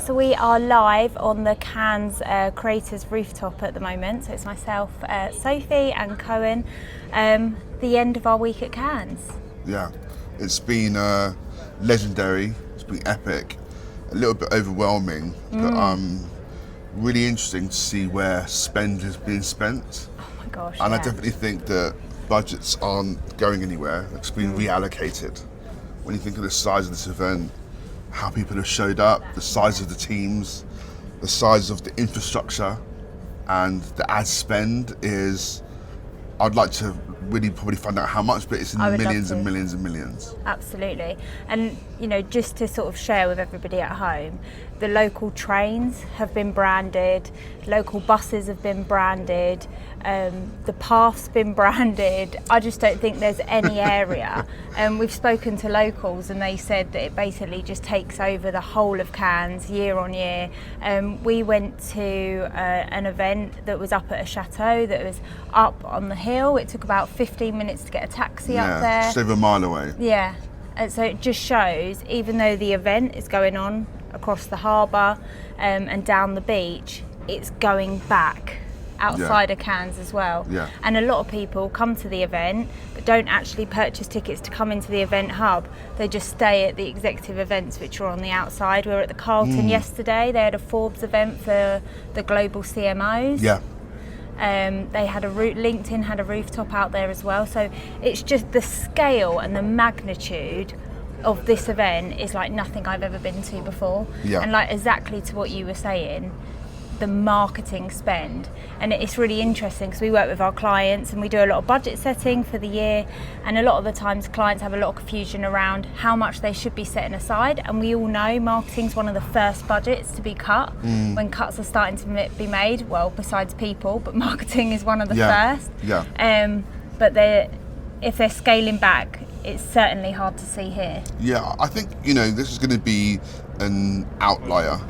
so we are live on the Cannes Creators Rooftop at the moment. So it's myself, Sophie and Cohan, the end of our week at Cannes. Yeah, it's been legendary, it's been epic, a little bit overwhelming, but really interesting to see where spend is being spent. Oh my gosh, And yeah. I definitely think that budgets aren't going anywhere, it's been reallocated. When you think of the size of this event, how people have showed up, the size of the teams, the size of the infrastructure, and the ad spend is, I'd like to really probably find out how much, but it's in the millions and millions and millions. Absolutely. And, you know, just to sort of share with everybody at home, the local trains have been branded, local buses have been branded, the path's been branded. I just don't think there's any area. We've spoken to locals and they said that it basically just takes over the whole of Cannes year on year. We went to an event that was up at a chateau that was up on the hill. It took about 15 minutes to get a taxi up there. Just over a mile away. Yeah, and so it just shows, even though the event is going on across the harbour and down the beach, it's going back outside of Cannes as well. Yeah. And a lot of people come to the event but don't actually purchase tickets to come into the event hub. They just stay at the executive events which are on the outside. We were at the Carlton yesterday. They had a Forbes event for the global CMOs. Yeah. They had LinkedIn had a rooftop out there as well. So it's just the scale and the magnitude of this event is like nothing I've ever been to before. Yeah. And like exactly to what you were saying, the marketing spend. And it's really interesting because we work with our clients and we do a lot of budget setting for the year, and a lot of the times clients have a lot of confusion around how much they should be setting aside, and we all know marketing's one of the first budgets to be cut when cuts are starting to be made, well, besides people, but marketing is one of the first. But if they're scaling back, it's certainly hard to see here. Yeah, I think, you know, this is going to be an outlier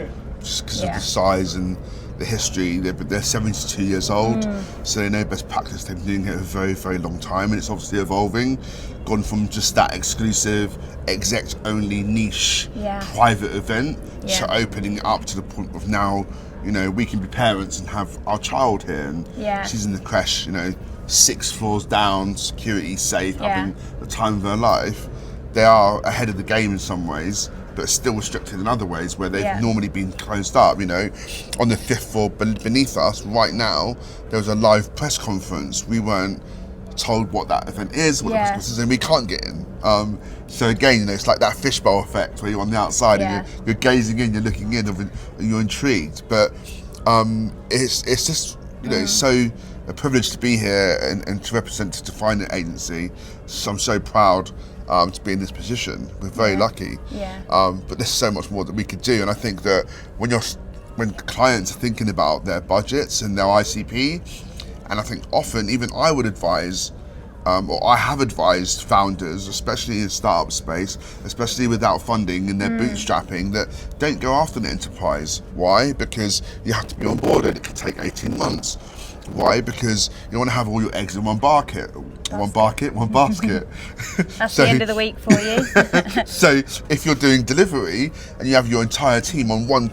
just because of the size and the history. They're 72 years old, so they know best practice. They've been doing it a very, very long time, and it's obviously evolving. Gone from just that exclusive, exec-only niche private event to opening it up to the point of now, you know, we can be parents and have our child here, and she's in the creche, you know, 6 floors down, security safe, having the time of her life. They are ahead of the game in some ways, but still restricted in other ways where they've normally been closed up. You know, on the 5th floor beneath us right now, there was a live press conference. We weren't told what that event is, what the press conference is, and we can't get in. So again, you know, it's like that fishbowl effect where you're on the outside and you're gazing in, you're looking in, and you're intrigued. But it's just, you know, it's so a privilege to be here and to represent a defining agency. So I'm so proud to be in this position. We're very lucky. But there's so much more that we could do, and I think that when clients are thinking about their budgets and their ICP, and I think often even I would advise, or I have advised founders, especially in startup space, especially without funding and they're bootstrapping, that don't go after an enterprise. Why? Because you have to be onboarded. It could take 18 months. Why? Because you want to have all your eggs in one basket. One basket. That's the end of the week for you. So if you're doing delivery and you have your entire team on one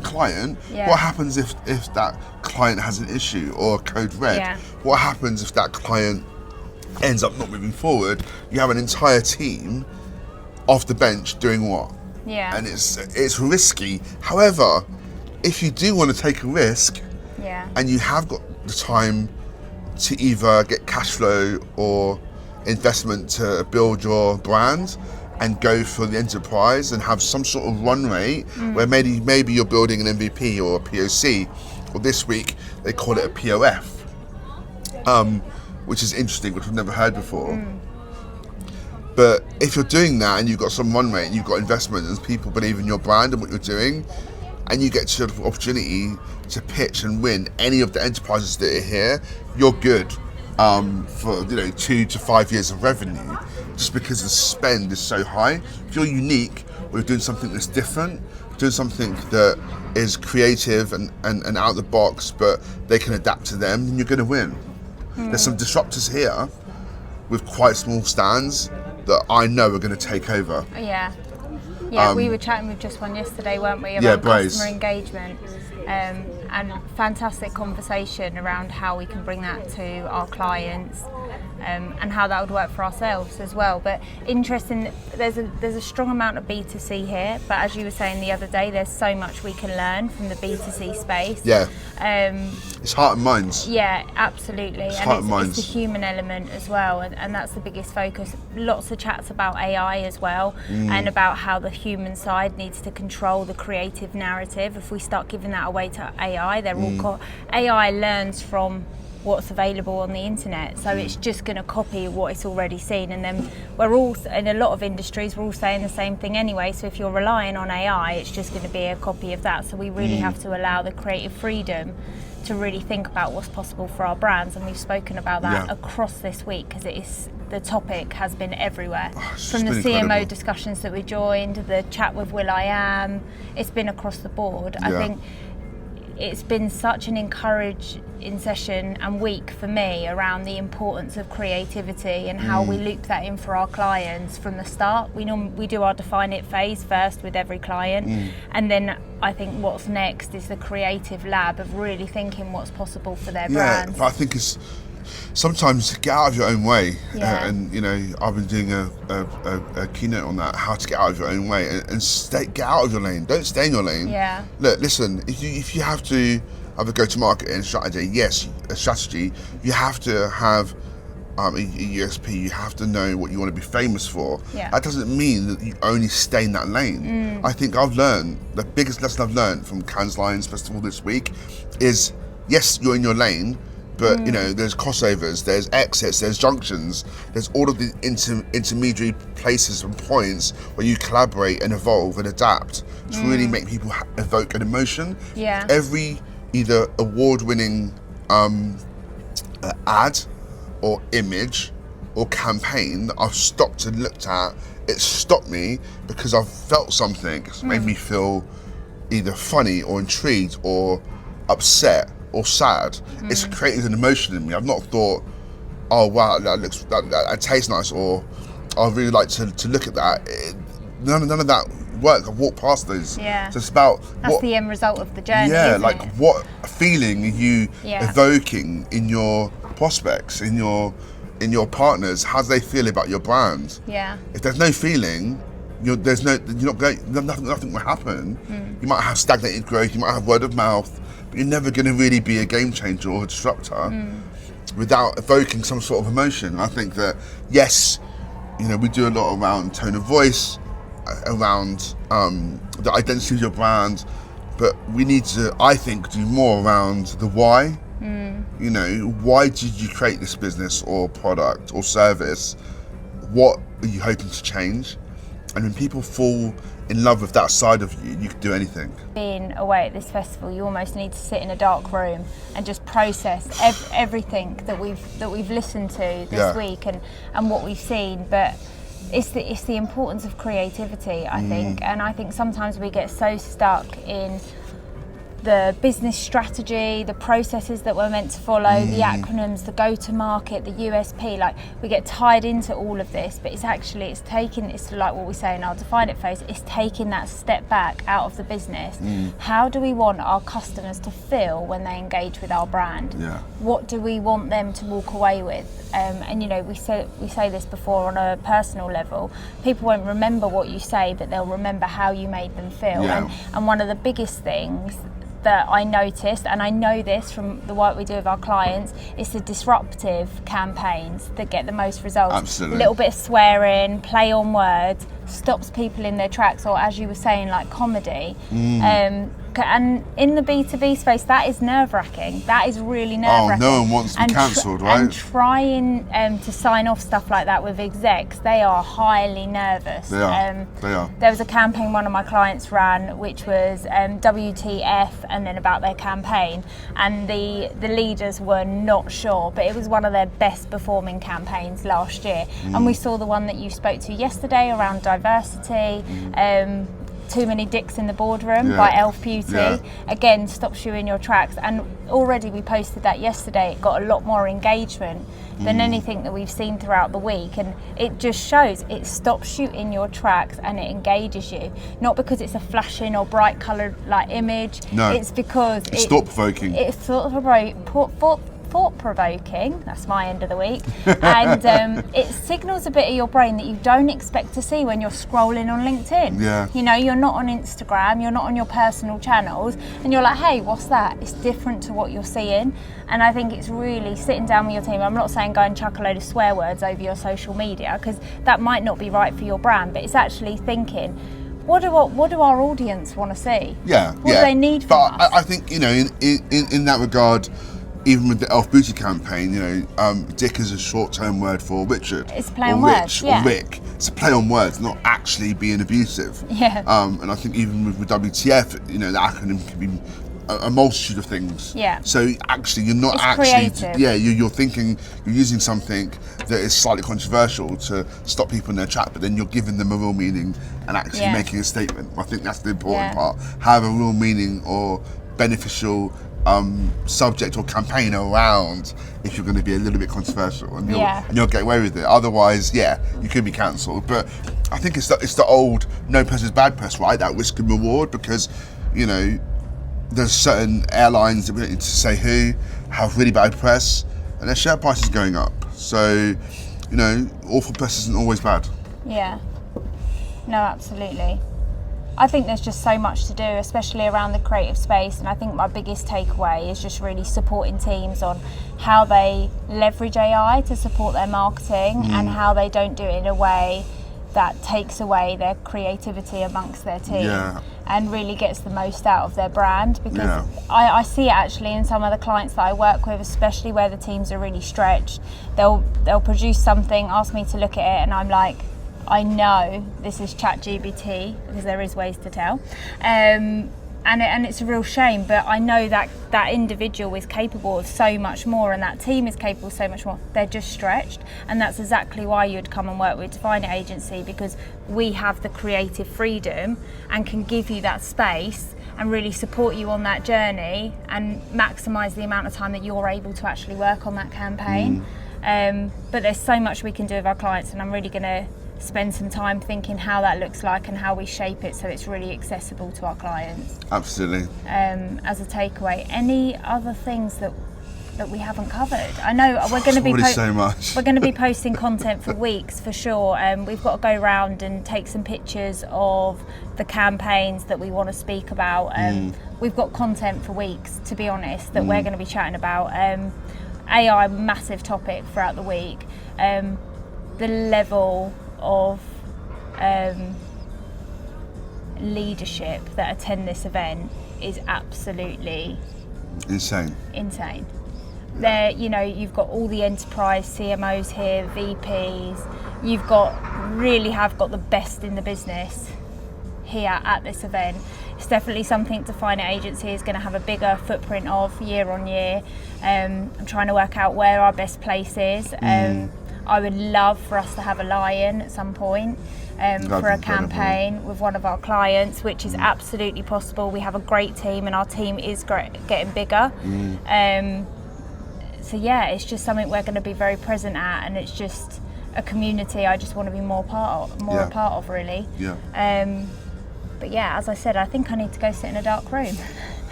client, what happens if that client has an issue or a code red? What happens if that client ends up not moving forward? You have an entire team off the bench doing what? And it's risky. However, if you do want to take a risk and you have got the time to either get cash flow or investment to build your brand and go for the enterprise and have some sort of run rate where maybe you're building an MVP or a POC, or this week they call it a POF, which is interesting, which I've never heard before. But if you're doing that and you've got some run rate and you've got investment and people believe in your brand and what you're doing, and you get the opportunity to pitch and win any of the enterprises that are here, you're good for 2 to 5 years of revenue, just because the spend is so high. If you're unique, or you're doing something that's different, doing something that is creative and out of the box, but they can adapt to them, then you're going to win. There's some disruptors here with quite small stands that I know are going to take over. Yeah, we were chatting with just one yesterday, weren't we, about customer engagement, and fantastic conversation around how we can bring that to our clients, and how that would work for ourselves as well. But interesting, there's a strong amount of B2C here, but as you were saying the other day, there's so much we can learn from the B2C space. Yeah. It's heart and minds. Yeah, absolutely. It's It's the human element as well, and that's the biggest focus. Lots of chats about AI as well, and about how the human side needs to control the creative narrative. If we start giving that away to AI, AI learns from what's available on the internet, so it's just going to copy what it's already seen, and then we're all, in a lot of industries, we're all saying the same thing anyway, so if you're relying on AI, it's just going to be a copy of that. So we really have to allow the creative freedom to really think about what's possible for our brands, and we've spoken about that across this week, because the topic has been everywhere. From the CMO discussions that we joined, the chat with 𝗟𝗡𝗩𝗘, it's been across the board. I think it's been such an encouraging session and week for me around the importance of creativity and how we loop that in for our clients from the start. We do our define it phase first with every client, and then I think what's next is the creative lab of really thinking what's possible for their brands. But I think it's sometimes get out of your own way, and I've been doing a keynote on that, how to get out of your own way and get out of your lane. Don't stay in your lane. Look, listen, if you have to have a go-to-market and strategy, a strategy, you have to have a USP, you have to know what you want to be famous for. That doesn't mean that you only stay in that lane. I think I've learned, the biggest lesson I've learned from Cannes Lions Festival this week is, yes, you're in your lane, but there's crossovers, there's exits, there's junctions, there's all of the intermediary places and points where you collaborate and evolve and adapt to really make people evoke an emotion. Every either award-winning ad or image or campaign that I've stopped and looked at, it stopped me because I've felt something. It's made me feel either funny or intrigued or upset or sad. It's created an emotion in me. I've not thought, oh wow, that tastes nice, or I'd really like to look at that. None of that work. I've walked past those. So it's about that's the end result of the journey. Isn't like it? What feeling are you evoking in your prospects, in your partners? How do they feel about your brand? If there's no feeling, nothing will happen. You might have stagnated growth, you might have word of mouth, but you're never going to really be a game changer or a disruptor without evoking some sort of emotion. I think that, yes, we do a lot around tone of voice, around the identity of your brand, but we need to, I think, do more around the why. Why did you create this business or product or service? What are you hoping to change? And when people fall in love with that side of you, you can do anything. Being away at this festival, you almost need to sit in a dark room and just process everything that we've listened to this week and what we've seen. But it's the importance of creativity, I think, and I think sometimes we get so stuck in the business strategy, the processes that we're meant to follow, the acronyms, the go-to-market, the USP, like we get tied into all of this, but it's like what we say in our define it phase, it's taking that step back out of the business. How do we want our customers to feel when they engage with our brand? What do we want them to walk away with? And we say this before on a personal level, people won't remember what you say, but they'll remember how you made them feel. And one of the biggest things that I noticed, and I know this from the work we do with our clients, is the disruptive campaigns that get the most results. Absolutely. A little bit of swearing, play on words, stops people in their tracks, or as you were saying, like comedy. And in the B2B space, that is nerve-wracking. That is really nerve-wracking. No one wants to be cancelled, right? And trying to sign off stuff like that with execs, they are highly nervous. They are. There was a campaign one of my clients ran, which was WTF, and then about their campaign, and the leaders were not sure, but it was one of their best performing campaigns last year. And we saw the one that you spoke to yesterday around diversity. Too Many Dicks in the Boardroom Yeah. by 𝗟𝗡𝗙 Yeah. again stops you in your tracks, and already we posted that yesterday. It got a lot more engagement than anything that we've seen throughout the week, and it just shows it stops you in your tracks and it engages you, not because it's a flashing or bright coloured like image. No, it's because it's thought-provoking. It's thought-provoking, that's my end of the week, and it signals a bit of your brain that you don't expect to see when you're scrolling on LinkedIn. Yeah. You know, you're not on Instagram, you're not on your personal channels, and you're like, hey, what's that? It's different to what you're seeing, and I think it's really sitting down with your team. I'm not saying go and chuck a load of swear words over your social media, because that might not be right for your brand, but it's actually thinking, what do our audience want to see? Yeah, What do they need from us? I think, you know, in that regard, even with the 𝗟𝗡𝗙 campaign, you know, Dick is a short-term word for Richard. It's a play on or Rich, words, yeah. or Rick. It's a play on words, not actually being abusive. Yeah. And I think even with WTF, you know, the acronym can be a multitude of things. Yeah. So actually, you're not It's actually. creative. Yeah, you're thinking, you're using something that is slightly controversial to stop people in their track, but then you're giving them a real meaning and actually Yeah. making a statement. I think that's the important Yeah. part. Have a real meaning or beneficial subject or campaign around if you're going to be a little bit controversial, and you'll get away with it. Otherwise, yeah, you could be cancelled. But I think it's the old no press is bad press, right? That risk and reward, because, you know, there's certain airlines that we don't need to say who have really bad press, and their share price is going up. So, you know, awful press isn't always bad. Yeah, no, absolutely. I think there's just so much to do, especially around the creative space, and I think my biggest takeaway is just really supporting teams on how they leverage AI to support their marketing and how they don't do it in a way that takes away their creativity amongst their team and really gets the most out of their brand, because I see it actually in some of the clients that I work with, especially where the teams are really stretched. They'll produce something, ask me to look at it, and I'm like, I know this is ChatGPT, because there is ways to tell, and it's a real shame, but I know that that individual is capable of so much more, and that team is capable of so much more. They're just stretched, and that's exactly why you'd come and work with Define It Agency, because we have the creative freedom and can give you that space and really support you on that journey and maximise the amount of time that you're able to actually work on that campaign. But there's so much we can do with our clients, and I'm really going to spend some time thinking how that looks like and how we shape it so it's really accessible to our clients. Absolutely. As a takeaway, any other things that we haven't covered? I know we're going to be so much. We're going to be posting content for weeks for sure. We've got to go around and take some pictures of the campaigns that we want to speak about. We've got content for weeks, to be honest, that we're going to be chatting about. AI, massive topic throughout the week. The level of leadership that attend this event is absolutely insane. There, you know, you've got all the enterprise CMOs here, VPs. You've have got the best in the business here at this event. It's definitely something Define It Agency is going to have a bigger footprint of year on year. I'm trying to work out where our best place is. I would love for us to have a lie-in at some point for a campaign with one of our clients, which is absolutely possible. We have a great team, and our team is getting bigger. So yeah, it's just something we're going to be very present at, and it's just a community I just want to be more a part of, really. But yeah, as I said, I think I need to go sit in a dark room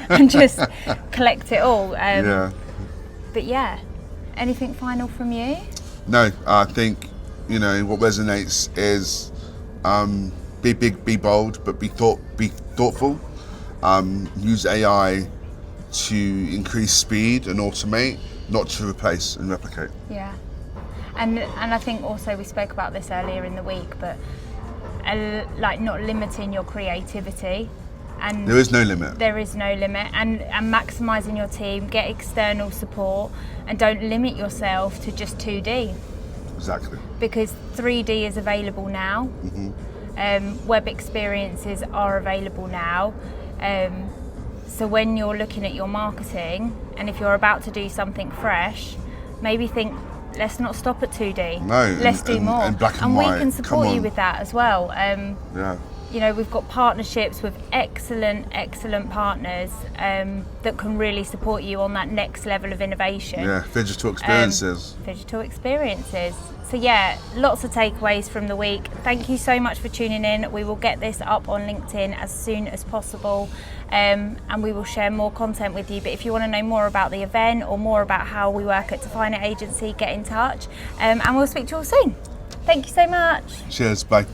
and just collect it all. But yeah, anything final from you? No, I think, you know, what resonates is be big, be bold, but be thoughtful. Use AI to increase speed and automate, not to replace and replicate. Yeah, and I think also we spoke about this earlier in the week, but like not limiting your creativity. And there is no limit. There is no limit, and maximising your team, get external support, and don't limit yourself to just 2D. Exactly. Because 3D is available now. Web experiences are available now. So when you're looking at your marketing, and if you're about to do something fresh, maybe think, let's not stop at 2D. No, let's do more. And black and white. We can support you with that as well. you know, we've got partnerships with excellent partners that can really support you on that next level of innovation. Yeah, digital experiences. Digital experiences. So yeah, lots of takeaways from the week. Thank you so much for tuning in. We will get this up on LinkedIn as soon as possible, and we will share more content with you. But if you want to know more about the event or more about how we work at 𝗟𝗓𝗡 Agency, get in touch, and we'll speak to you all soon. Thank you so much. Cheers, bye.